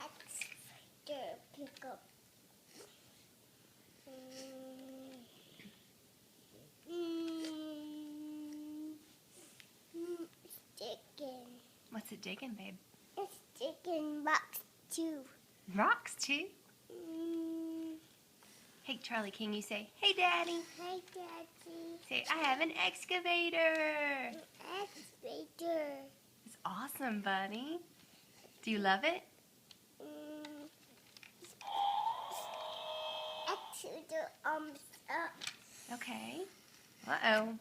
excavator pick up. It's digging. What's it digging, babe? It's digging rocks too. Rocks too? Hey, Charlie, can you say, "Hey, Daddy"? Hi, Daddy. Say, "I have an excavator." Excavator. It's awesome, buddy. Do you love it? Excavator up. Okay. Uh-oh.